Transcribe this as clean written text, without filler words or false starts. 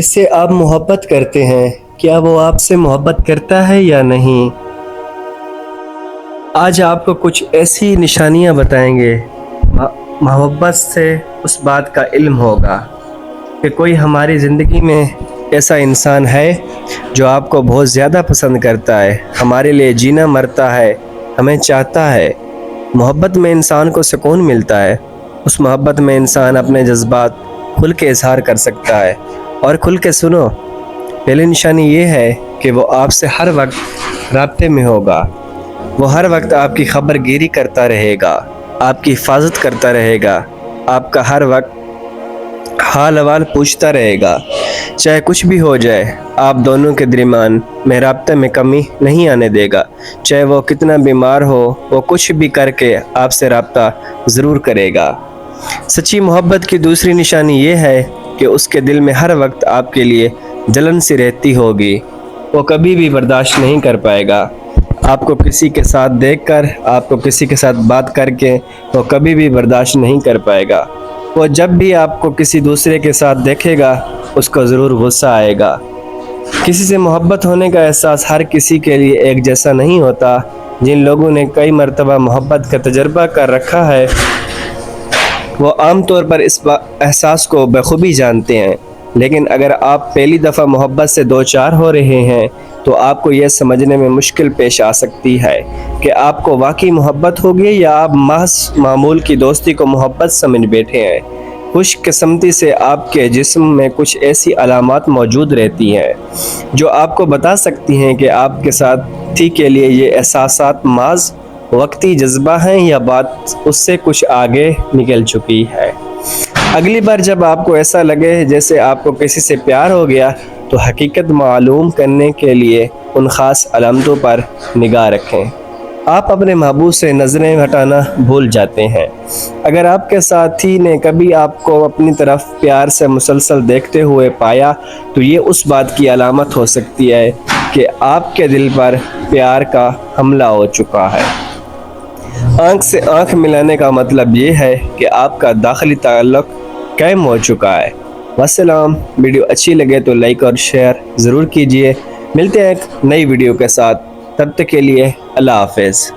جس سے آپ محبت کرتے ہیں، کیا وہ آپ سے محبت کرتا ہے یا نہیں؟ آج آپ کو کچھ ایسی نشانیاں بتائیں گے، محبت سے اس بات کا علم ہوگا کہ کوئی ہماری زندگی میں ایسا انسان ہے جو آپ کو بہت زیادہ پسند کرتا ہے، ہمارے لیے جینا مرتا ہے، ہمیں چاہتا ہے۔ محبت میں انسان کو سکون ملتا ہے۔ اس محبت میں انسان اپنے جذبات کھل کے اظہار کر سکتا ہے۔ اور کھل کے سنو، پہلی نشانی یہ ہے کہ وہ آپ سے ہر وقت رابطے میں ہوگا۔ وہ ہر وقت آپ کی خبر گیری کرتا رہے گا، آپ کی حفاظت کرتا رہے گا، آپ کا ہر وقت حال احوال پوچھتا رہے گا۔ چاہے کچھ بھی ہو جائے، آپ دونوں کے درمیان میں رابطے میں کمی نہیں آنے دے گا۔ چاہے وہ کتنا بیمار ہو، وہ کچھ بھی کر کے آپ سے رابطہ ضرور کرے گا۔ سچی محبت کی دوسری نشانی یہ ہے کہ اس کے دل میں ہر وقت آپ کے لیے جلن سی رہتی ہوگی۔ وہ کبھی بھی برداشت نہیں کر پائے گا آپ کو کسی کے ساتھ دیکھ کر، آپ کو کسی کے ساتھ بات کر کے وہ کبھی بھی برداشت نہیں کر پائے گا۔ وہ جب بھی آپ کو کسی دوسرے کے ساتھ دیکھے گا، اس کو ضرور غصہ آئے گا۔ کسی سے محبت ہونے کا احساس ہر کسی کے لیے ایک جیسا نہیں ہوتا۔ جن لوگوں نے کئی مرتبہ محبت کا تجربہ کر رکھا ہے، وہ عام طور پر اس احساس کو بخوبی جانتے ہیں۔ لیکن اگر آپ پہلی دفعہ محبت سے دوچار ہو رہے ہیں تو آپ کو یہ سمجھنے میں مشکل پیش آ سکتی ہے کہ آپ کو واقعی محبت ہوگی یا آپ محض معمول کی دوستی کو محبت سمجھ بیٹھے ہیں۔ خوش قسمتی سے آپ کے جسم میں کچھ ایسی علامات موجود رہتی ہیں جو آپ کو بتا سکتی ہیں کہ آپ کے ساتھی کے لیے یہ احساسات محض وقتی جذبہ ہیں یا بات اس سے کچھ آگے نکل چکی ہے۔ اگلی بار جب آپ کو ایسا لگے جیسے آپ کو کسی سے پیار ہو گیا تو حقیقت معلوم کرنے کے لیے ان خاص علامتوں پر نگاہ رکھیں۔ آپ اپنے محبوب سے نظریں ہٹانا بھول جاتے ہیں۔ اگر آپ کے ساتھی نے کبھی آپ کو اپنی طرف پیار سے مسلسل دیکھتے ہوئے پایا تو یہ اس بات کی علامت ہو سکتی ہے کہ آپ کے دل پر پیار کا حملہ ہو چکا ہے۔ آنکھ سے آنکھ ملانے کا مطلب یہ ہے کہ آپ کا داخلی تعلق قائم ہو چکا ہے۔ والسلام۔ ویڈیو اچھی لگے تو لائک اور شیئر ضرور کیجیے۔ ملتے ہیں ایک نئی ویڈیو کے ساتھ، تب تک کے لیے اللہ حافظ۔